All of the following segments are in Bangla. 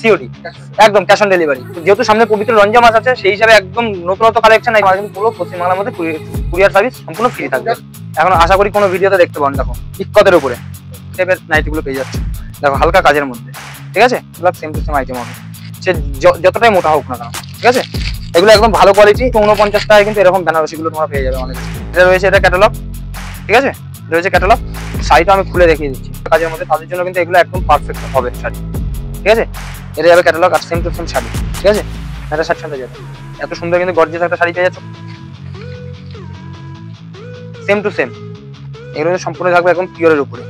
সিওডি, একদম ক্যাশ অন ডেলিভারি। যেহেতু সামনে পবিত্র রমজান মাস আছে, সেই হিসাবে একদম নতুনত্ব কালেকশন আমাদের কিন্তু পুরো পশ্চিমবাংলার মধ্যে কুরিয়ার সার্ভিস সম্পূর্ণ ফ্রি থাকবে। এখন আশা করি কোনো ভিডিওতে দেখতে পাবেন। দেখো ইক্কতের উপরে টাইপের নাইটিগুলো পেয়ে যাচ্ছে, দেখো হালকা কাজের মধ্যে, ঠিক আছে, এগুলো সেম টু সেম আইটেম হবে, সে যতটাই মোটা হোক না কেন, ঠিক আছে। এগুলো একদম ভালো কোয়ালিটি, 49 টাকায় কিন্তু এরকম বেনারসিগুলো তোমরা পেয়ে যাবে অনেক। এটা রয়েছে, এটা ক্যাটালগ, ঠিক আছে, রয়েছে ক্যাটালগ। শাড়িটা আমি খুলে দেখিয়ে দিচ্ছি কাজের মধ্যে, তাদের জন্য কিন্তু এগুলো একদম পারফেক্ট হবে শাড়ি, ঠিক আছে। এটা যাবে ক্যাটালগ আর সেম টু সেম শাড়ি, ঠিক আছে। এটা শাড়ির সাথে যাবে, এত সুন্দর কিন্তু গর্জিয়াস একটা শাড়ি পেয়ে যাচ্ছ, সেম টু সেম। এগুলো সম্পূর্ণ থাকবে একদম পিওরের উপরে।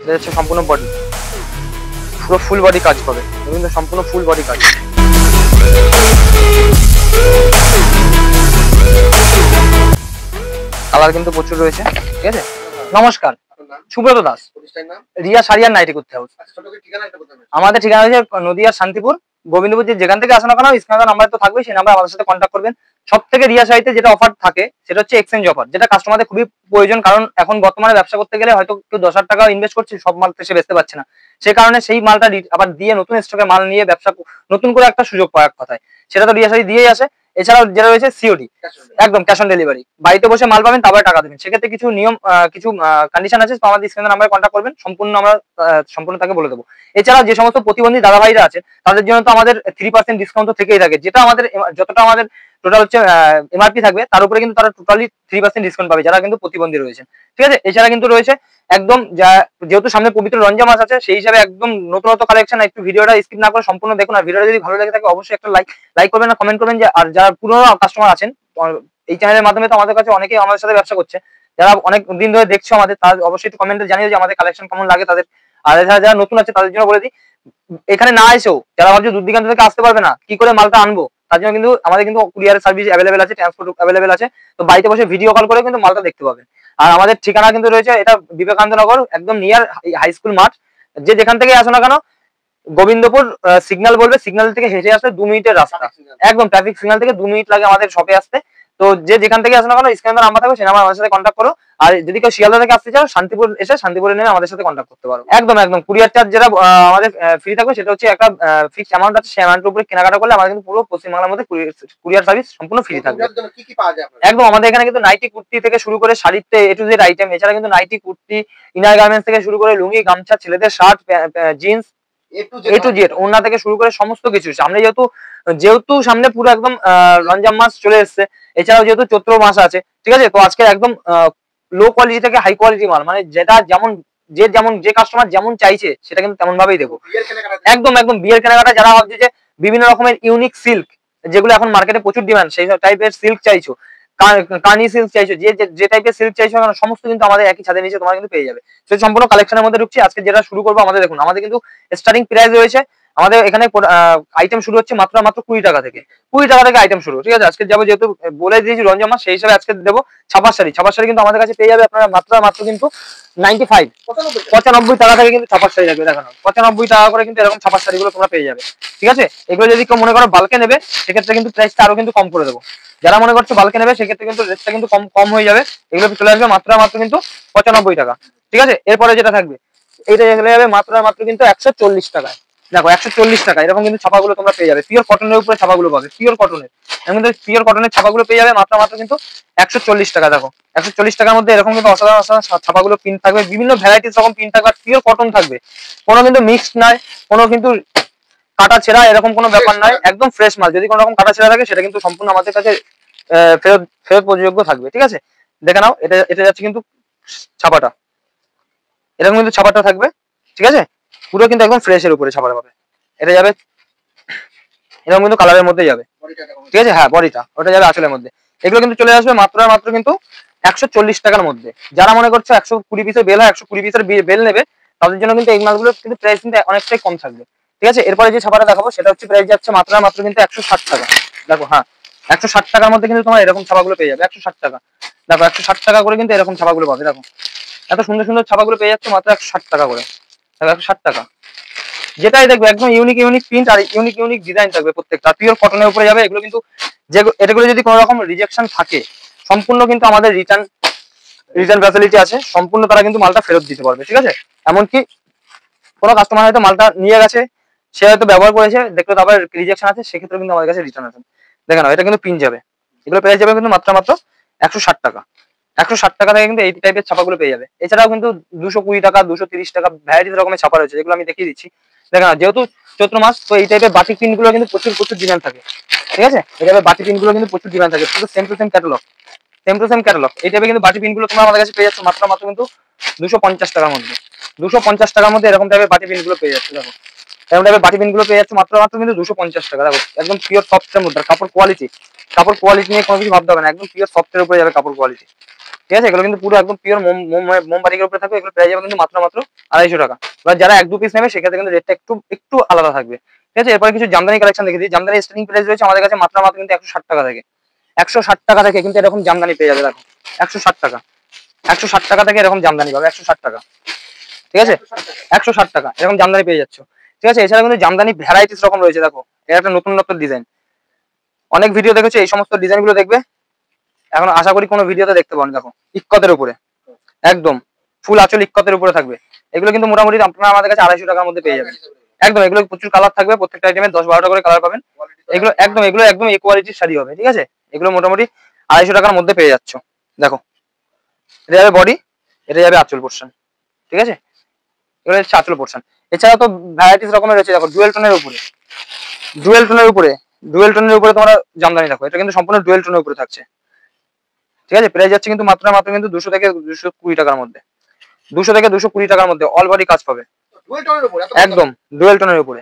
এটা হচ্ছে সম্পূর্ণ বডি, পুরো ফুল বডি কাজ পাবে, কিন্তু সম্পূর্ণ ফুল বডি কাজ। কালার কিন্তু প্রচুর রয়েছে, ঠিক আছে। নমস্কার, সুব্রত দাস, রিয়া শাড়ি আর নাইটি করতে হবে। আমাদের ঠিকানা হচ্ছে নদিয়ার শান্তিপুর, গোবিন্দপুর। যেখান থেকে আসো না কেন, স্ক্রিনে নাম্বার তো থাকবে, সেই নাম্বার আমাদের সাথে কন্ট্যাক্ট করবেন। সব থেকে রিয়া শাড়িতে যেটা অফার থাকে সেটা হচ্ছে এক্সচেঞ্জ অফার, যেটা কাস্টমারদের খুবই প্রয়োজন। কারণ এখন বর্তমানে ব্যবসা করতে গেলে হয়তো কেউ 10,000 টাকা ইনভেস্ট করছে, সব মাল সে বেচতে পারছে না, সেই কারণে সেই মালটা আবার দিয়ে নতুন স্টকে মাল নিয়ে ব্যবসা নতুন করে একটা সুযোগ পাওয়ার কথায়, সেটা তো রিয়া শাড়ি দিয়েই আসে। এছাড়াও যেটা রয়েছে সিওডি, একদম ক্যাশ অন ডেলিভারি, বাড়িতে বসে মাল পাবেন, তারপরে টাকা দেবেন। সেক্ষেত্রে কিছু নিয়ম, কিছু কন্ডিশন আছে, তো আমাদের স্ক্রিনে নাম্বারে কন্ট্যাক্ট করবেন, সম্পূর্ণ তাকে বলে দেবো। এছাড়া যে সমস্ত প্রতিবন্ধী দাদা ভাইরা আছে তাদের জন্য তো আমাদের 3% ডিসকাউন্ট তো থেকেই থাকে, যেটা আমাদের যতটা আমাদের টোটাল হচ্ছে এমআরপি থাকবে, তার উপরে কিন্তু তারা টোটালি 3% ডিসকাউন্ট পাবে, যারা কিন্তু প্রতিবন্ধী রয়েছে, ঠিক আছে। এছাড়া কিন্তু রয়েছে একদম, যেহেতু সামনে পবিত্র রমজান মাস আছে, সেই হিসাবে একদম নতুনত্ব কালেকশন। একটু ভিডিওটা স্কিপ না করে সম্পূর্ণ দেখুন, আর ভিডিওটা যদি ভালো লেগে থাকে অবশ্যই একটা লাইক করবেন, না কমেন্ট করবেন। যে আর যারা পুরনো কাস্টমার আছেন এই চ্যানেলের মাধ্যমে, তো আমাদের কাছে অনেকেই আমাদের সাথে ব্যবসা করছে, যারা অনেক দিন ধরে দেখছো আমাদের, তার অবশ্যই একটু কমেন্টে জানিয়ে যে আমাদের কালেকশন কেমন লাগে তাদের। আর যারা নতুন আছে তাদের জন্য বলে দিই, এখানে না এসেও যারা ভাবছো দূর দিগান্ত থেকে আসতে পারবে না, কি করে মালটা আনবো, তার জন্য কিন্তু আমাদের কিন্তু কুরিয়ার সার্ভিস অ্যাভেলেবেল আছে, ট্রান্সপোর্ট অ্যাভেলেবেল আছে। তো বাড়িতে বসে ভিডিও কল করে কিন্তু মালটা দেখতে পাবেন। আর আমাদের ঠিকানা কিন্তু রয়েছে এটা বিবেকানন্দ নগর, একদম নিয়ার হাই স্কুল মাঠ। যে যেখান থেকে আসো না কেন, গোবিন্দপুর সিগন্যাল বলবে, সিগন্যাল থেকে হেঁটে আসতে 2 মিনিটের রাস্তা, একদম ট্রাফিক সিগন্যাল থেকে 2 মিনিট লাগে আমাদের শপে আসতে। তো যে যেখান থেকে আসো না কেন, স্ক্রিনে নাম্বার থাকবে, সেই নাম্বার আমাদের সাথে কন্ট্যাক্ট করো। আর যদি কেউ শিয়ালদা থেকে আসতে চাও, শান্তিপুর এসে শান্তিপুরে নেমে আমাদের সাথে কন্ট্যাক্ট করতে পারো। একদম একদম কুরিয়ার চার্জ যেটা আমাদের ফ্রি থাকবে, সেটা হচ্ছে একটা ফিক্সড অ্যামাউন্ট আছে, সেই অ্যামাউন্টের উপরে কেনাকাটা করলে আমাদের কিন্তু পুরো পশ্চিমবাংলার মধ্যে কুরিয়ার সার্ভিস সম্পূর্ণ ফ্রি থাকবে। একদম আমাদের এখানে কিন্তু নাইটি কুর্তি থেকে শুরু করে শাড়িতে এ টু জেড আইটেম, এছাড়া কিন্তু নাইটি কুর্তি, ইনার গার্মেন্টস থেকে শুরু করে লুঙ্গি, গামছা, ছেলেদের shirt, jeans, A to Z ওড়না থেকে শুরু করে সমস্ত কিছু। সামনে যেহেতু সামনে পুরো একদম রমজান মাস চলে এসছে, এছাড়াও যেহেতু চৈত্র মাস আছে, ঠিক আছে। তো আজকে একদম লো কোয়ালিটি থেকে হাই কোয়ালিটি মাল, মানে যেটা যে কাস্টমার যেমন চাইছে সেটা কিন্তু তেমন ভাবেই দেবো। একদম একদম বিয়ের কেনাকাটা, যারা ভাবছে যে বিভিন্ন রকমের ইউনিক সিল্ক, যেগুলো এখন মার্কেটে প্রচুর ডিমান্ড, সেই টাইপের সিল্ক চাইছো, কানি সিল্ক চাইছো, যে টাইপের সিল্ক চাইছো, সমস্ত কিন্তু আমাদের একই ছাদের নিচে তোমরা কিন্তু পেয়ে যাবে। সেই সম্পূর্ণ কালেকশনের মধ্যে ঢুকছি আজকে। যেটা শুরু করবো, আমাদের দেখুন, আমাদের কিন্তু স্টার্টিং প্রাইস রয়েছে, আমাদের এখানে আইটেম শুরু হচ্ছে মাত্র 20 টাকা থেকে, 20 টাকা থেকে আইটেম শুরু, ঠিক আছে। আজকে যাবো, যেহেতু বলে দিয়েছি রমজান মাস, সেই হিসাবে আজকে দেবো ছাপার শাড়ি কিন্তু আমাদের কাছে পেয়ে যাবে আপনারা মাত্র কিন্তু 95 টাকা থেকে কিন্তু ছাপার শাড়ি থাকবে। দেখানো 95 টাকা করে কিন্তু এরকম ছাপার শাড়িগুলো তোমরা পেয়ে যাবে, ঠিক আছে। এগুলো যদি কেউ মনে করো বালকে নেবে, সেক্ষেত্রে কিন্তু প্রাইসটা আরো কিন্তু কম করে দেবো। যারা মনে করছো বালকে নেবে, সেক্ষেত্রে কিন্তু রেটটা কিন্তু কম হয়ে যাবে। এগুলো চলে আসবে মাত্র কিন্তু 95 টাকা, ঠিক আছে। এরপরে যেটা থাকবে, এইটা চলে যাবে মাত্র কিন্তু 140 টাকায়। দেখো 140 টাকা এরকম কিন্তু ছাপাগুলো তোমরা পেয়ে যাবে, পিওর কটনের উপরে ছাপাগুলো পাবে, পিওর কটনের, এরকম কিন্তু পিওর কটনের ছাপাগুলো পেয়ে যাবে মাত্র কিন্তু 140 টাকা। দেখো 140 টাকার মধ্যে এরকম কিন্তু অসাধারণ ছাপাগুলো প্রিন্ট থাকবে, বিভিন্ন ভ্যারাইটিস রকম প্রিন্ট থাকবে, আর পিওর কটন থাকবে, কোনো কিন্তু মিক্সড নয়, কোনো কিন্তু কাটা ছেঁড়া এরকম কোনো ব্যাপার নয়, একদম ফ্রেশ মাল। যদি কোনো রকম কাটা ছেঁড়া থাকে, সেটা কিন্তু সম্পূর্ণ আমাদের কাছে ফেরত প্রযোজ্য থাকবে, ঠিক আছে। দেখে নাও, এটা যাচ্ছে কিন্তু ছাপাটা, এরকম কিন্তু ছাপাটা থাকবে, ঠিক আছে। পুরো কিন্তু একদম ফ্রেশের উপরে ছাপাটা পাবে। এটা যাবে এরকম কিন্তু কালারের মধ্যে যাবে, ঠিক আছে। হ্যাঁ, বডিটা ওটা যাবে আঁচলের মধ্যে। এগুলো কিন্তু চলে আসবে মাত্র কিন্তু 140 টাকার মধ্যে। যারা মনে করছে 120 পিসের বেল হয়, 120 পিসের বেল নেবে, তাদের জন্য কিন্তু এই মালগুলো কিন্তু প্রাইস কিন্তু অনেকটাই কম থাকবে, ঠিক আছে। এরপরে যে ছাপাটা দেখাবো, সেটা হচ্ছে প্রাইস যাচ্ছে মাত্র কিন্তু 160 টাকা। দেখো, হ্যাঁ, 160 টাকার মধ্যে কিন্তু তোমার এরকম ছাপাগুলো পেয়ে যাবে, 160 টাকা। দেখো 160 টাকা করে কিন্তু এরকম ছাপাগুলো পাবে। দেখো এত সুন্দর সুন্দর ছাপাগুলো পেয়ে যাচ্ছে মাত্র 160 টাকা করে। দেখো 160 টাকা, যেটাই দেখবে একদম ইউনিক প্রিন্ট আর ইউনিক ডিজাইন থাকবে প্রত্যেকটা, পিওর কটনের উপরে যাবে। এগুলো কিন্তু এটাগুলো যদি কোনো রকম রিজেকশন থাকে, সম্পূর্ণ কিন্তু আমাদের রিটার্ন ফ্যাসিলিটি আছে, সম্পূর্ণ তারা কিন্তু মালটা ফেরত দিতে পারবে, ঠিক আছে। এমনকি কোনো কাস্টমার হয়তো মালটা নিয়ে গেছে, সে হয়তো ব্যবহার করেছে, দেখলো তারপর রিজেকশন আছে, সেক্ষেত্রে কিন্তু আমাদের কাছে রিটার্ন আছে। দেখে নাও, এটা কিন্তু পিন যাবে, এগুলো প্রাইস যাবে কিন্তু মাত্র 160 টাকা। 160 টাকা থেকে কিন্তু এই টাইপের ছাপাগুলো পেয়ে যাবে। এছাড়াও কিন্তু 220 টাকা, 230 টাকা ভ্যারাইটিস রকমের ছাপা রয়েছে, যেগুলো আমি দেখিয়ে দিচ্ছি। দেখেন, যেহেতু চৈত্র মাস, তো এই টাইপের বাটিক পিন গুলো কিন্তু প্রচুর প্রচুর ডিমান্ড থাকে। ঠিক আছে, এই টাইপের বাটিক পিন গুলো কিন্তু প্রচুর ডিমান্ড থাকে, শুধু same to same catalogue, same to same catalogue. এই টাইপের কিন্তু বাটি পিন গুলো তোমরা আমাদের কাছে পেয়ে যাচ্ছ মাত্র কিন্তু 250 টাকার মধ্যে। 250 টাকার মধ্যে এরকম টাইপের বাটি পিন গুলো পেয়ে যাচ্ছে। দেখো, এরকম টাইপের বাটি পিন গুলো পেয়ে যাচ্ছে মাত্র কিন্তু 250 টাকা। দেখো, একদম পিওর সফটের মধ্যে। কাপড় কোয়ালিটি নিয়ে কোনো কিছু ভাবতে হবে না, একদম পিওর সফটের উপরে যাবে কাপড় কোয়ালিটি। ঠিক আছে, এগুলো কিন্তু পুরো একদম পিওর মোমবাতিকের উপরে থাকবে। এগুলো পেয়ে যাবে কিন্তু মাত্র 250 টাকা। এবার যারা 1-2 পিস নেবে সেক্ষেত্রে কিন্তু রেটটা একটু আলাদা থাকবে। ঠিক আছে, এরপরে কিছু জামদানি কালেকশন দেখে দিই। জামদানি স্টার্টিং প্রাইস রয়েছে আমাদের কাছে মাত্র কিন্তু 160 টাকা থেকে। 160 টাকা থেকে কিন্তু এরকম জামদানি পেয়ে যাবে। দেখো, 160 টাকা, 160 টাকা থেকে এরকম জামদানি পাবে, 160 টাকা। ঠিক আছে, 160 টাকা এরকম জামদানি পেয়ে যাচ্ছ। ঠিক আছে, এছাড়া কিন্তু জামদানি ভ্যারাইটিস রকম রয়েছে। দেখো, এটা একটা নতুন ডিজাইন, অনেক ভিডিও দেখেছো, এই সমস্ত ডিজাইন গুলো দেখবে, এখন আশা করি কোনো ভিডিওতে দেখতে পাবেন। দেখো, ইক্কতের উপরে একদম ফুল আঁচল ইক্কতের উপরে থাকবে। এগুলো কিন্তু মোটামুটি আপনারা আমাদের কাছে 250 টাকার মধ্যে পেয়ে যাবেন। একদম, এগুলো প্রচুর কালার থাকবে, প্রত্যেকটা আইটেমে 10-12টা করে কালার পাবেন। এগুলো একদম এই কোয়ালিটির শাড়ি হবে। ঠিক আছে, এগুলো মোটামুটি 250 টাকার মধ্যে পেয়ে যাচ্ছ। দেখো, এটা যাবে বডি, এটা যাবে আঁচল পোর্শন। ঠিক আছে, এগুলো হচ্ছে আঁচল পোর্শন। এছাড়াও তো ভ্যারাইটিস রকমের রয়েছে। দেখো, ডুয়েল টোনের উপরে তোমরা জামদানি। দেখো, এটা কিন্তু সম্পূর্ণ ডুয়েল টোনের উপরে থাকছে। ঠিক আছে, প্রাইস যাচ্ছে কিন্তু মাত্র কিন্তু 200 থেকে 220 টাকার মধ্যে। 200 থেকে 220 টাকার মধ্যে অল বডি কাজ পাবে, একদম ডুয়েল টোনের উপরে।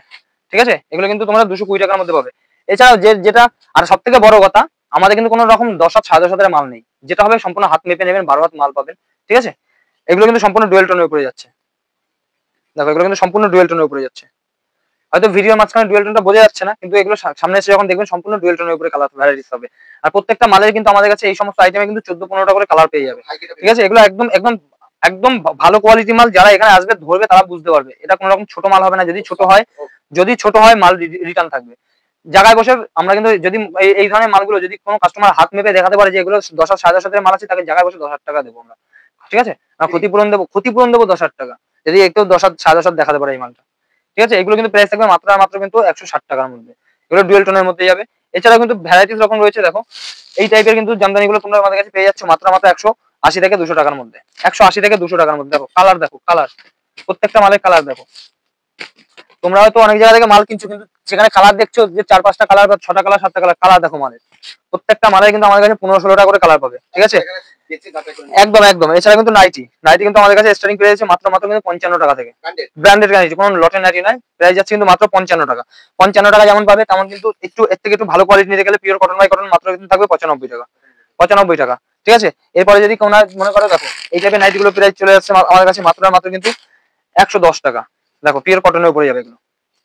ঠিক আছে, এগুলো কিন্তু তোমরা 220 টাকার মধ্যে পাবে। এছাড়াও যেটা আর সব থেকে বড় কথা, আমাদের কিন্তু কোনো রকম 10 হাত 10.5 হাতের মাল নেই, যেটা হবে সম্পূর্ণ হাত মেপে নেবেন, 12 হাত মাল পাবেন। ঠিক আছে, এগুলো কিন্তু সম্পূর্ণ ডুয়েল টোনের উপরে যাচ্ছে। দেখো, এগুলো কিন্তু সম্পূর্ণ ডুয়েল টোনের উপরে যাচ্ছে। হয়তো ভিডিওর মাঝখানে ডুয়েল টোনটা বোঝা যাচ্ছে না, কিন্তু এগুলো সামনে এসে যখন দেখবেন সম্পূর্ণ ডুয়েল টোনের উপরে কালার ভ্যারাইটিস হবে। আর প্রত্যেকটা মালের কিন্তু আমাদের কাছে এই সমস্ত আইটেমে কিন্তু 14-15টা করে কালার পেয়ে যাবে। ঠিক আছে, এগুলো একদম একদম একদম ভালো কোয়ালিটি মাল। যারা এখানে আসবে ধরবে তারা বুঝতে পারবে এটা কোনো রকম ছোট মাল হবে না। যদি ছোট হয় মাল রিটার্ন থাকবে। জায়গায় বসে আমরা কিন্তু যদি এই ধরনের মালগুলো যদি কোনো কাস্টমার হাত মেপে দেখাতে পারে যে এগুলো 10 হাজার 10.5 হাজার মাল আছে, তাকে জায়গায় বসে 10,000 টাকা দেবো আমরা। ঠিক আছে, ক্ষতিপূরণ দেবো 10,000 টাকা, যদি একটু 10 হাজার 10.5 হাজার দেখাতে পারে এই মালটা। ঠিক আছে, এগুলো কিন্তু প্রাইস থাকবে মাত্র কিন্তু 160 টাকার মধ্যে। এগুলো ডুয়েল টোনের মধ্যে যাবে। এছাড়াও কিন্তু ভ্যারাইটিস রকম রয়েছে। দেখো, এই টাইপের কিন্তু জামদানি গুলো তোমরা আমাদের কাছে পেয়ে যাচ্ছ মাত্র 180 থেকে 200 টাকার মধ্যে। 180 থেকে 200 টাকার মধ্যে। দেখো, কালার প্রত্যেকটা মালের কালার দেখো। তোমরা হয়তো অনেক জায়গা থেকে মাল কিনছো, কিন্তু সেখানে কালার দেখছো যে 4-5টা কালার বা 6টা কালার 7টা কালার দেখো মালের। প্রত্যেকটা মালের কিন্তু আমাদের কাছে 15-16টা করে কালার পাবে। ঠিক আছে, একদম। এছাড়া কিন্তু নাইটি কিন্তু আমাদের কাছে স্টার্টিং প্রাইস আছে মাত্র কিন্তু 55 টাকা থেকে। ব্র্যান্ডেড নাইটি, কোনো লটের নাইটি নয়, প্রাইস যাচ্ছে কিন্তু মাত্র 55 টাকা। 55 টাকা যেমন পাবে, তেমন কিন্তু এর থেকে একটু ভালো কোয়ালিটি নিতে গেলে পিওর কটন বাই কটন মাত্র কিন্তু থাকবে 95 টাকা। 95 টাকা। ঠিক আছে, এরপরে যদি কোনো মনে করো, দেখো এই টাইপের নাইটি গুলো প্রাইস চলে যাচ্ছে আমাদের কাছে মাত্র কিন্তু 110 টাকা। দেখো, পিওর কটনের উপরে যাবে এগুলো,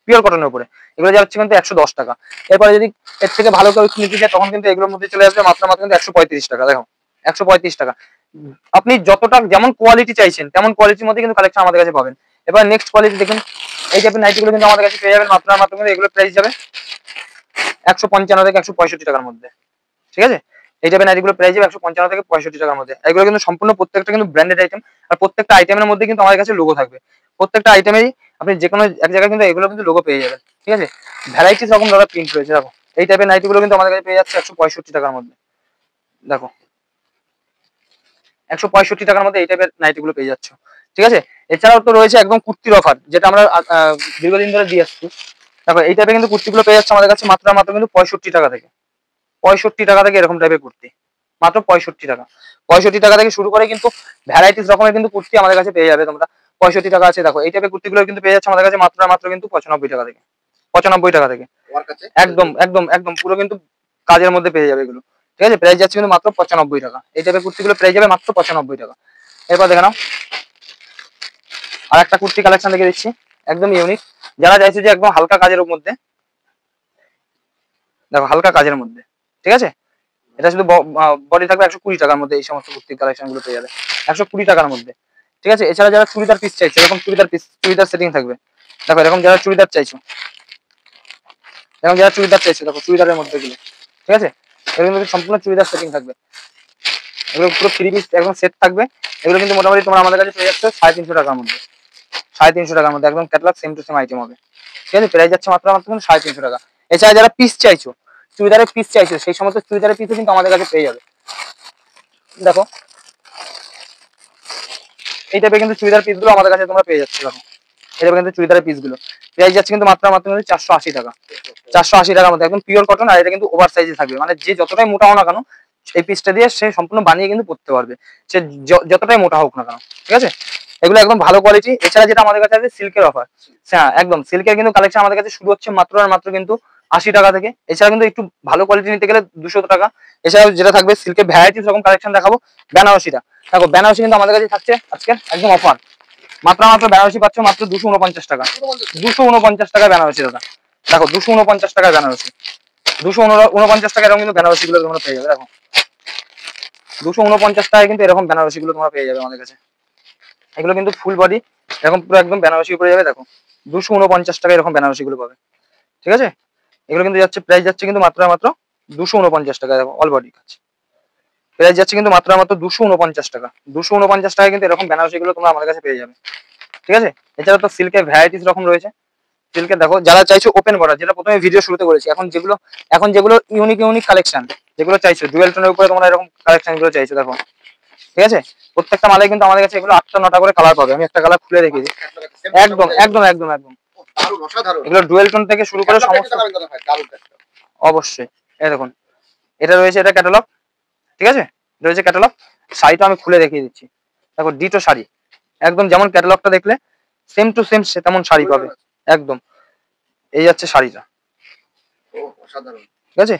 পিওর কটনের উপরে এগুলো যাচ্ছে কিন্তু 110 টাকা। এরপরে যদি এর থেকে ভালো কেউ নিতে চায়, তখন কিন্তু এগুলোর মধ্যে চলে আসবে মাত্র কিন্তু 135 টাকা। দেখো, 135 টাকা। আপনি যতটা যেমন কোয়ালিটি চাইছেন তেমন কোয়ালিটির মধ্যে কিন্তু কালেকশন আমাদের কাছে পাবেন। এবার নেক্সট কোয়ালিটি দেখুন, এই টাইপের নাইটি গুলো কিন্তু আমাদের কাছে পেয়ে যাবেন মাত্র কিন্তু এগুলো প্রাইস যাবে 155 থেকে 165 টাকার মধ্যে। ঠিক আছে, এই টাইপের নাইটি গুলো প্রাইস যাবে 155 থেকে 65 টাকার মধ্যে। এগুলো কিন্তু সম্পূর্ণ প্রত্যেকটা কিন্তু ব্র্যান্ডেড আইটেম। আর প্রত্যেকটা আইটেমের মধ্যে কিন্তু আমাদের কাছে লোগো থাকবে। প্রত্যেকটা আইটেমেরই আপনি যে কোনো এক জায়গায় কিন্তু এগুলো কিন্তু লোগো পেয়ে যাবেন। ঠিক আছে, ভ্যারাইটিস রকম দাদা প্রিন্ট রয়েছে। দেখো, এই টাইপের নাইটি গুলো কিন্তু আমাদের কাছে পেয়ে যাচ্ছে 165 টাকার মধ্যে। দেখো, 165 টাকার মধ্যে এই টাইপের নাইটি গুলো পেয়ে যাচ্ছ। ঠিক আছে, এছাড়াও তো রয়েছে একদম কুর্তির অফার, যেটা আমরা দীর্ঘদিন ধরে দিয়ে আসছি। দেখো, এই টাইপের কিন্তু কুর্তিগুলো পেয়ে যাচ্ছে আমাদের কাছে মাত্র কিন্তু 65 টাকা থেকে। 65 টাকা থেকে এরকম টাইপের কুর্তি মাত্র 65 টাকা। 65 টাকা থেকে শুরু করে কিন্তু ভ্যারাইটিস রকমের কিন্তু কুর্তি আমাদের কাছে পেয়ে যাবে তোমরা। 65 টাকা আছে। দেখো, এই টাইপের কুর্তিগুলো কিন্তু পেয়ে যাচ্ছে আমাদের কাছে মাত্র কিন্তু 95 টাকা থেকে। 95 টাকা থেকে একদম পুরো কিন্তু কাজের মধ্যে পেয়ে যাবে এগুলো। ঠিক আছে, প্রাইস যাচ্ছে কিন্তু মাত্র 95 টাকা। এই টাইপের কুর্তিগুলো প্রাইস যাবে মাত্র 95 টাকা। এরপর দেখে নাও, আর একটা কুর্তি কালেকশন দেখে দিচ্ছি, একদম ইউনিক। যারা চাইছে যে একদম হালকা কাজের মধ্যে, দেখো হালকা কাজের মধ্যে। ঠিক আছে, এটা শুধু বডি থাকবে 120 টাকার মধ্যে। এই সমস্ত কুর্তির কালেকশন গুলো পেয়ে যাবে 120 টাকার মধ্যে। ঠিক আছে, এছাড়া যারা চুড়িদার পিস চাইছে, এরকম চুড়িদার সেটিং থাকবে। দেখো, এরকম যারা চুড়িদার চাইছো, দেখো চুড়িদারের মধ্যে গুলো। ঠিক আছে, এরকম কিন্তু সম্পূর্ণ চুড়িদার সেটিং থাকবে। এগুলো পুরো 3 পিস একদম সেট থাকবে। এগুলো কিন্তু মোটামুটি তোমরা আমাদের কাছে পেয়ে যাচ্ছে 350 টাকার মধ্যে। 350 টাকার মধ্যে একদম catalogue same to same item হবে। ঠিক আছে, প্রাইস যাচ্ছে মাত্র 350 টাকা। এছাড়া যারা পিস চাইছো, চুড়িদারের পিস চাইছো, সেই সমস্ত চুড়িদারের পিসও কিন্তু আমাদের কাছে পেয়ে যাবে। দেখো এই টাইপের কিন্তু চুড়িদার পিসগুলো আমাদের কাছে তোমরা পেয়ে যাচ্ছে। দেখো এই টাইপের কিন্তু চুড়িদারের পিসগুলো প্রাইস যাচ্ছে কিন্তু মাত্র 480 টাকা। 480 টাকার মধ্যে একদম পিওর কটন, আর এটা কিন্তু ওভার সাইজে থাকবে, মানে যে যতটাই মোটা হোক না কেন এই পিসটা দিয়ে সে সম্পূর্ণ বানিয়ে কিন্তু পড়তে পারবে, সে যতটাই মোটা হোক না কেন। ঠিক আছে, এগুলো একদম ভালো কোয়ালিটি। এছাড়া যেটা আমাদের কাছে আছে সিল্কের অফার। হ্যাঁ একদম সিল্কের কিন্তু কালেকশন আমাদের কাছে শুরু হচ্ছে মাত্র আর মাত্র কিন্তু 80 টাকা থেকে। এছাড়া কিন্তু একটু ভালো কোয়ালিটি নিতে গেলে 200 টাকা। এছাড়াও যেটা থাকবে সিল্কের ভ্যারাইটিস রকম কালেকশন দেখাবো। বেনারসিটা দেখো, বেনারসি কিন্তু আমাদের কাছে থাকছে আজকে একদম অফার। মাত্র বেনারসি পাচ্ছ মাত্র 249 টাকা। 249 টাকা বেনারসি দাদা। দেখো 249 টাকা বেনারসি, 249 টাকা এরকম কিন্তু বেনারসি গুলো তোমরা পেয়ে যাবে। দেখো 249 টাকায় কিন্তু এরকম বেনারসি গুলো তোমরা পেয়ে যাবে আমাদের কাছে। এগুলো কিন্তু ফুল বডি এরকম পুরো একদম বেনারসি উপরে যাবে। দেখো 249 টাকা এরকম বেনারসি গুলো পাবে। ঠিক আছে, এগুলো কিন্তু যাচ্ছে প্রাইস যাচ্ছে কিন্তু মাত্র 249 টাকা। দেখো অল বডি কাজ প্রাইস যাচ্ছে কিন্তু মাত্র 249 টাকা। 249 টাকায় কিন্তু এরকম বেনারসি গুলো তোমরা আমাদের কাছে পেয়ে যাবে। ঠিক আছে, এছাড়া তো সিল্কের ভ্যারাইটিস রকম রয়েছে। সিল্কের দেখো যারা চাইছো ওপেন বর্ডার, যেটা প্রথমে ভিডিও শুরুতে করেছি, এখন যেগুলো ইউনিক কালেকশন যেগুলো চাইছো, ডুয়েল টোনের উপরে তোমরা এরকম কালেকশন গুলো চাইছো। দেখো ঠিক আছে, প্রত্যেকটা মালে কিন্তু আমাদের কাছে এগুলো 8টা 9টা করে কালার পাবে। আমি একটা কালার খুলে রেখে দিই। একদম একদম একদম একদম এগুলো ডুয়েল টোন থেকে শুরু করে সমস্ত, অবশ্যই। এই দেখুন এটা রয়েছে, এটা ক্যাটালগ। ঠিক আছে, রয়েছে ক্যাটালগ। শাড়িটা আমি খুলে দেখিয়ে দিচ্ছি। দেখো ডিটো শাড়ি একদম যেমন ক্যাটালগটা দেখলে সেম টু সেম সে তেমন শাড়ি পাবে একদম। এই যাচ্ছে শাড়িটা, ঠিক আছে,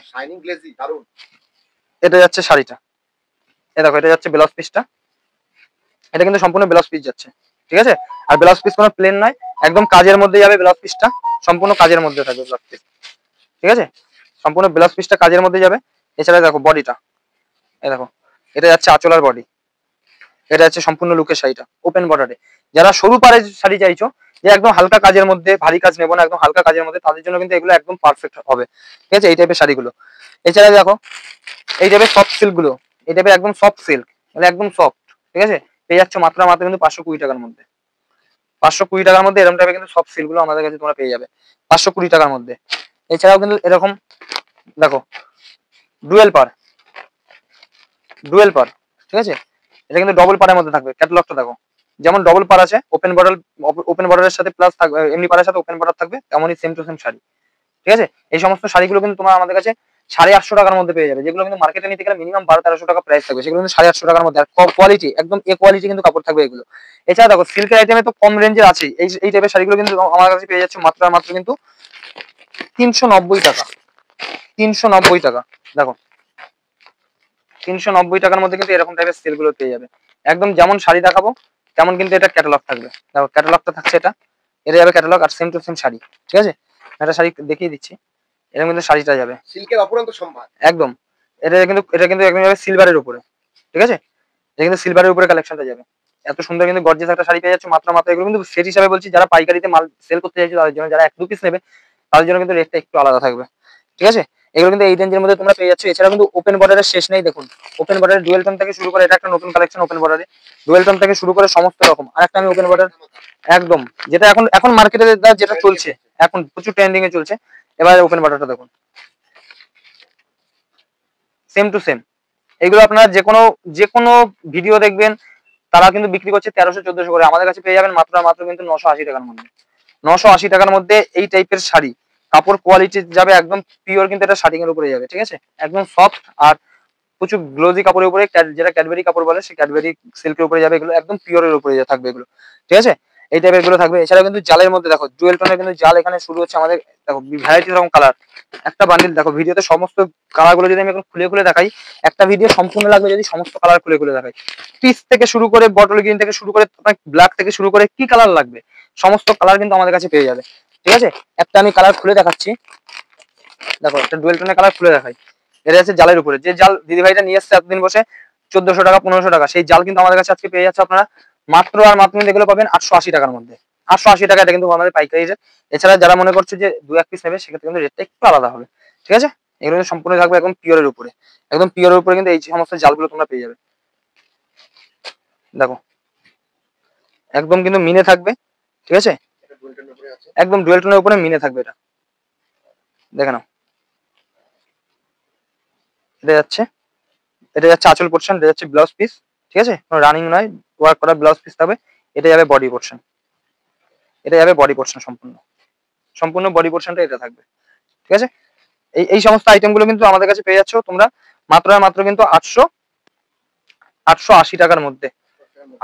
এটা যাচ্ছে শাড়িটা। এই দেখো এটা যাচ্ছে ব্লাউজ পিসটা, এটা কিন্তু সম্পূর্ণ ব্লাউজ পিস যাচ্ছে। ঠিক আছে, আর ব্লাউজ পিস কোনো প্লেন নয়, একদম কাজের মধ্যে যাবে ব্লাউজ পিসটা, সম্পূর্ণ কাজের মধ্যে থাকবে ব্লাউজ পিস। ঠিক আছে, সম্পূর্ণ ব্লাউজ পিসটা কাজের মধ্যে যাবে। এছাড়া দেখো বডিটা, এই দেখো এটা যাচ্ছে আঁচলার বডি, এটা যাচ্ছে সম্পূর্ণ লুকের শাড়িটা ওপেন বর্ডারে। যারা সরু পাড়ের শাড়ি চাইছো, যে একদম হালকা কাজের মধ্যে, ভারী কাজ নেবো না, একদম হালকা কাজের মধ্যে, তাদের জন্য কিন্তু এগুলো একদম পারফেক্ট হবে। ঠিক আছে, এই টাইপের শাড়িগুলো। এছাড়া দেখো এই টাইপের সফট সিল্ক গুলো, এই টাইপের একদম সফট সিল্ক, মানে একদম সফট। ঠিক আছে, পেয়ে যাচ্ছে মাত্র কিন্তু 520 টাকার মধ্যে। 520 টাকার মধ্যে এরকম টাইপের কিন্তু সফট সিল্ক গুলো আমাদের কাছে তোমরা পেয়ে যাবে 520 টাকার মধ্যে। এছাড়াও কিন্তু এরকম দেখো ডুয়েল পার, ডুয়েল পার। ঠিক আছে, এটা কিন্তু ডবল পারের মধ্যে থাকবে। ক্যাটালগটা দেখো, যেমন ডবল পার আছে ওপেন বর্ডার, ওপেন বর্ডারের সাথে প্লাস থাকবে, এমনি পারের সাথে ওপেন বর্ডার থাকবে, তেমনই সেম টু সেম শাড়ি। ঠিক আছে, এই সমস্ত শাড়িগুলো কিন্তু তোমরা আমাদের কাছে 850 টাকার মধ্যে পেয়ে যাবে। যেগুলো কিন্তু মার্কেটে নিতে গেলে মিনিমাম 1200-1300 টাকা প্রাইস থাকবে, সেগুলো কিন্তু 850 টাকার মধ্যে। আর কোয়ালিটি একদম এ কোয়ালিটি কিন্তু কাপড় থাকবে এগুলো। এছাড়া দেখো সিল্কের আইটেমে তো কম রেঞ্জের আছে, এই টাইপের শাড়িগুলো কিন্তু আমার কাছে পেয়ে যাচ্ছে মাত্র কিন্তু 390 টাকা। 390 টাকা। দেখো 390 টাকার মধ্যে কিন্তু এরকম টাইপের সেল গুলো পেয়ে যাবে। একদম যেমন শাড়ি দেখাবো তেমন কিন্তু এটা ক্যাটালগ থাকবে। দেখো ক্যাটালগটা থাকছে, এটা যাবে ক্যাটালগ, আর সেম টু সেম শাড়ি। ঠিক আছে, একটা শাড়ি দেখিয়ে দিচ্ছি, এরকম কিন্তু শাড়িটা যাবে সিল্কের অপরন্ত সম্ভার একদম। এটা কিন্তু একদম যাবে সিলভারের উপরে। ঠিক আছে, এটা কিন্তু সিলভারের উপরে কালেকশনটা যাবে। এত সুন্দর কিন্তু গর্জিয়াস একটা শাড়ি পেয়ে যাচ্ছে মাত্র। এগুলো কিন্তু সেট হিসাবে বলছি, যারা পাইকারিতে মাল সেল করতে চাইছে তাদের জন্য, যারা 1-2 পিস নেবে তাদের জন্য কিন্তু রেটটা একটু আলাদা থাকবে। ঠিক আছে, এগুলো কিন্তু এই রেঞ্জের মধ্যে তোমরা পেয়ে যাচ্ছ। এছাড়া কিন্তু ওপেন বর্ডারের শেষ নেই। দেখুন ওপেন বর্ডারের ডুয়েল টোন থেকে শুরু করে, এটা একটা নতুন কালেকশন ওপেন বর্ডারে, ডুয়েল টোন থেকে শুরু করে সমস্ত রকম। আর একটা আমি ওপেন বর্ডার একদম, যেটা এখন এখন মার্কেটে যেটা চলছে, এখন প্রচুর ট্রেন্ডিং এ চলছে। এবার ওপেন বর্ডারটা দেখুন, সেম টু সেম। এগুলো আপনারা যে কোনো ভিডিও দেখবেন, তারা কিন্তু বিক্রি করছে 1300-1400 করে। আমাদের কাছে পেয়ে যাবেন মাত্র কিন্তু 980 টাকার মধ্যে। 980 টাকার মধ্যে এই টাইপের শাড়ি, কাপড় কোয়ালিটি যাবে একদম পিওর, কিন্তু এটা শাড়িং এর উপরে যাবে। ঠিক আছে, একদম সফট আর প্রচুর গ্লোজি কাপড়ের উপরে, যেটা ক্যাডবেরি কাপড় বলে, সেই ক্যাডবেরি সিল্কের উপরে যাবে। এগুলো একদম পিওরের উপরে থাকবে এগুলো। ঠিক আছে, এই টাইপের এগুলো থাকবে। এছাড়া কিন্তু জালের মধ্যে দেখো ডুয়েল টোনের কিন্তু জাল এখানে শুরু হচ্ছে আমাদের। দেখো ভ্যারাইটি রকম কালার, একটা বান্ডিল। দেখো ভিডিওতে সমস্ত কালার গুলো যদি আমি এখন খুলে খুলে দেখাই, একটা ভিডিও সম্পূর্ণ লাগবে যদি সমস্ত কালার খুলে খুলে দেখাই। পিচ থেকে শুরু করে, বটল গ্রিন থেকে শুরু করে, ব্ল্যাক থেকে শুরু করে, কি কালার লাগবে সমস্ত কালার কিন্তু আমাদের কাছে পেয়ে যাবে। ঠিক আছে, একটা আমি কালার খুলে দেখাচ্ছি। দেখো একটা ডুয়েল টোনের কালার খুলে দেখাই। এটা আছে জালের উপরে, যে জাল দিদি ভাইটা নিয়ে এসছে এতদিন বসে 1400 টাকা 1500 টাকা, সেই জাল কিন্তু আমাদের কাছে আজকে পেয়ে যাচ্ছে আপনারা মাত্র কিন্তু এগুলো পাবেন 880 টাকার মধ্যে। 880 টাকা, এটা কিন্তু আমাদের পাইকারি রেট। এছাড়া যারা মনে করছে যে 2-1 পিস নেবে, সেক্ষেত্রে কিন্তু রেটটা একটু আলাদা হবে। ঠিক আছে, এগুলো কিন্তু সম্পূর্ণ থাকবে একদম পিওরের উপরে। একদম পিওরের উপরে কিন্তু এই সমস্ত জালগুলো তোমরা পেয়ে যাবে। দেখো একদম কিন্তু মিনে থাকবে। ঠিক আছে, একদম ডুয়েল টোনের উপরে মিনে থাকবে এটা, দেখে নাও। এটা যাচ্ছে আঁচল পোর্শন, এটা যাচ্ছে ব্লাউজ পিস, ঠিক আছে, কোনো রানিং নয়, ওয়ার্ক করা ব্লাউজ পিস থাকবে। এটা যাবে বডি পোর্শন, সম্পূর্ণ বডি পোর্শনটা এটা থাকবে, ঠিক আছে। এই সমস্ত আইটেম গুলো কিন্তু আমাদের কাছে পেয়ে যাচ্ছ তোমরা মাত্র কিন্তু 880 টাকার মধ্যে।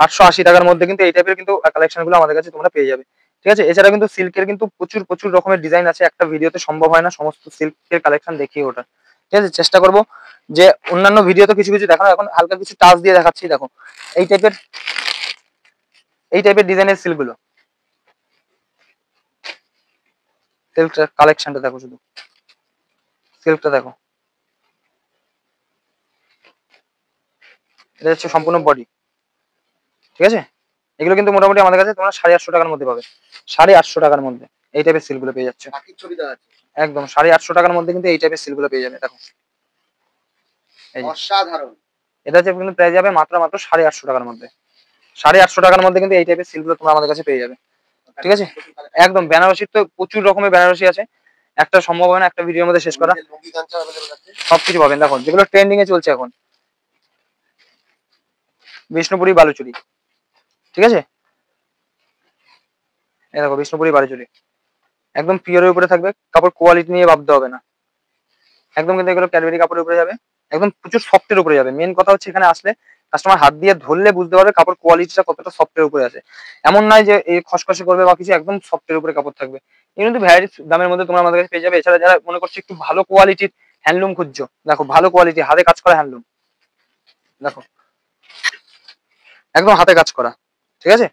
880 টাকার মধ্যে কিন্তু এই টাইপের কিন্তু কালেকশন গুলো আমাদের কাছে তোমরা পেয়ে যাবে, ঠিক আছে। এছাড়া কিন্তু সিল্কের কিন্তু প্রচুর রকমের ডিজাইন আছে, একটা ভিডিওতে সম্ভব হয় না সমস্ত সিল্কের কালেকশন দেখিয়ে ওঠা, ঠিক আছে। চেষ্টা করবো যে অন্যান্য ভিডিওতে কিছু দেখানো, এখন হালকা কিছু টাচ দিয়ে দেখাচ্ছি। দেখো এই টাইপের ডিজাইনের সিল্ক গুলো, সিল্ক কালেকশনটা দেখো, শুধু সিল্কটা দেখো, এটা হচ্ছে সম্পূর্ণ বডি, ঠিক আছে। এগুলো কিন্তু মোটামুটি আমাদের কাছে তোমরা 850 টাকার মধ্যে পাবে, 850 টাকার মধ্যে এই টাইপের সিল্ক গুলো পেয়ে যাচ্ছে, একদম 850 টাকার মধ্যে কিন্তু এই টাইপের সিল্ক গুলো পেয়ে যাবে। দেখো অসাধারণ, এটা হচ্ছে কিন্তু প্রাইস যাবে মাত্র 850 টাকার মধ্যে। 850 টাকার মধ্যে কিন্তু এই টাইপের সিল্ক গুলো তোমরা আমাদের কাছে পেয়ে যাবে, ঠিক আছে। একদম বেনারসির তো প্রচুর রকমের বেনারসি আছে, একটা সম্ভব হয় না একটা ভিডিওর মধ্যে শেষ করা, সবকিছু পাবেন। দেখো যেগুলো ট্রেন্ডিং এ চলছে এখন, বিষ্ণুপুরি বালুচুরি, ঠিক আছে। এই দেখো বিষ্ণুপুরি বালুচুরি, একদম পিওরের উপরে থাকবে, কাপড় কোয়ালিটি নিয়ে ভাবতে হবে না, একদম কিন্তু এগুলো ক্যাডবেরি কাপড়ের উপরে যাবে, একদম প্রচুর সফটের উপরে যাবে। মেন কথা হচ্ছে এখানে আসলে কাস্টমার হাত দিয়ে ধরলে বুঝতে পারবে কাপড় কোয়ালিটিটা কতটা সফটের উপরে আছে। এমন নয় যে এই খসখসে করবে বা কিছু, একদম সফটের উপরে কাপড় থাকবে। এর কিন্তু ভ্যারাইটিস দামের মধ্যে তোমরা আমাদের কাছে পেয়ে যাবে। এছাড়া যারা মনে করছো একটু ভালো কোয়ালিটির হ্যান্ডলুম খুঁজছো, দেখো ভালো কোয়ালিটি হাতে কাজ করা হ্যান্ডলুম, দেখো একদম হাতে কাজ করা, ঠিক আছে,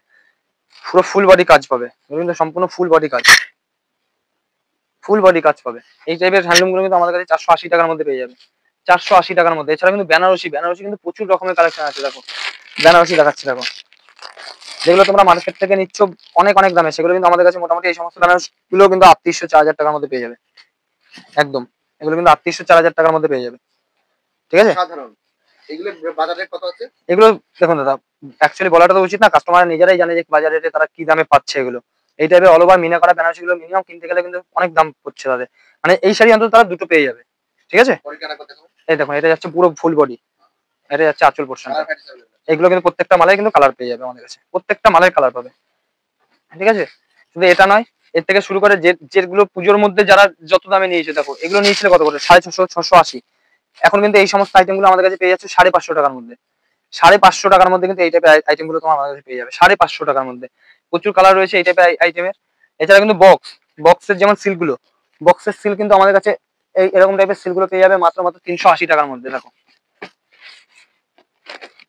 পুরো ফুল বডি কাজ পাবে, কিন্তু সম্পূর্ণ ফুল বডি কাজ পাবে। এই টাইপের হ্যান্ডলুম গুলো কিন্তু আমাদের কাছে 480 টাকার মধ্যে পেয়ে যাবে, 480 টাকার মধ্যে। এছাড়া কিন্তু বেনারসি কিন্তু প্রচুর রকমের কালেকশন আছে। দেখো বেনারসি দেখাচ্ছি, দেখো যেগুলো তোমরা মার্কেট থেকে নিচ্ছ অনেক দামে, সেগুলো কিন্তু আমাদের কাছে মোটামুটি এই সমস্ত বেনারসি গুলো কিন্তু 3800-4000 টাকার মধ্যে পেয়ে যাবে, একদম এগুলো কিন্তু 3800-4000 টাকার মধ্যে পেয়ে যাবে, ঠিক আছে। এগুলো দেখুন দাদা, অ্যাকচুয়ালি বলাটা তো উচিত না, কাস্টমার নিজেরাই জানে যে বাজার রেটে তারা কি দামে পাচ্ছে। এগুলো এই টাইপের অল ওভার মিনা করা বেনারসি গুলো মিনিমাম কিনতে গেলে কিন্তু অনেক দাম পড়ছে তাদের, মানে এই শাড়ি অন্তত তারা দুটো পেয়ে যাবে, ঠিক আছে। এই দেখুন এটা যাচ্ছে পুরো ফুল বডি, এটা যাচ্ছে আঁচল পোর্শন। এগুলো কিন্তু প্রত্যেকটা মালের কিন্তু কালার পেয়ে যাবে আমাদের কাছে, প্রত্যেকটা মালের কালার পাবে, ঠিক আছে। শুধু এটা নয়, এর থেকে শুরু করে যেগুলো পুজোর মধ্যে যারা যত দামে নিয়েছে, দেখো এগুলো নিয়েছিল কত করে, 650, 680। এখন কিন্তু এই সমস্ত আইটেম গুলো আমাদের কাছে পেয়ে যাচ্ছে 550 টাকার মধ্যে। 550 টাকার মধ্যে কিন্তু এই টাইপের আইটেম গুলো তোমার আমাদের কাছে পেয়ে যাবে, 550 টাকার মধ্যে। প্রচুর কালার রয়েছে এই টাইপের আইটেমের। এছাড়া কিন্তু বক্সের যেমন সিল্ক গুলো, বক্সের সিল্ক কিন্তু আমাদের কাছে এরকম টাইপের সিল্ক গুলো পেয়ে যাবে মাত্র 380 টাকার মধ্যে। দেখো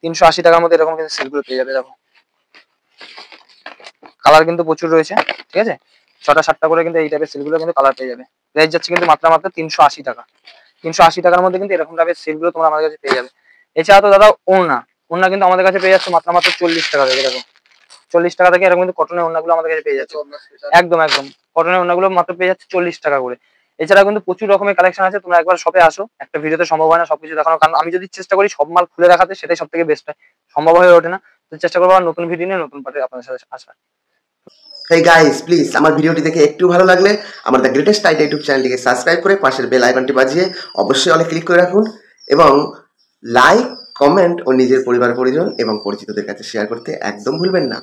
380 টাকার মধ্যে এরকম কিন্তু সিল্ক গুলো পেয়ে যাবে। দেখো কালার কিন্তু প্রচুর রয়েছে, ঠিক আছে, 6টা-7টা করে কিন্তু এই টাইপের সিল্ক গুলো কিন্তু কালার পেয়ে যাবে। প্রাইস যাচ্ছে কিন্তু মাত্র 380 টাকা। 380 টাকার মধ্যে কিন্তু এরকম টাইপের সিল্ক গুলো তোমরা আমাদের কাছে পেয়ে যাবে। এছাড়া তো দাদা ওড়না কিন্তু আমাদের কাছে পেয়ে যাচ্ছে মাত্র 40 টাকা থেকে। দেখো 40 টাকা থেকে এরকম কিন্তু কটনের ওড়নাগুলো আমাদের কাছে পেয়ে যাচ্ছে, একদম কটনের ওড়নাগুলো মাত্র পেয়ে যাচ্ছে 40 টাকা করে। এছাড়া কিন্তু প্রচুর রকমের কালেকশন আছে, তোমরা একবার শপে আসো, একটা ভিডিওতে সম্ভব হয় না সবকিছু দেখানো, কারণ আমি যদি চেষ্টা করি সব মাল খুলে দেখাতে সেটাই সব থেকে বেস্ট হয়, সম্ভব হয়ে ওঠে না। তো চেষ্টা করবো নতুন ভিডিও নিয়ে নতুন পার্টে আপনাদের সাথে আসার। হেই গাইস, প্লিজ আমার ভিডিওটি দেখে একটু ভালো লাগলে আমার দ্য গ্রেটেস্ট আইডিয়া ইউটিউব চ্যানেলটিকে সাবস্ক্রাইব করে পাশের বেল আইকনটি বাজিয়ে অবশ্যই অলে ক্লিক করে রাখুন, এবং লাইক, কমেন্ট ও নিজের পরিবার পরিজন এবং পরিচিতদের কাছে শেয়ার করতে একদম ভুলবেন না।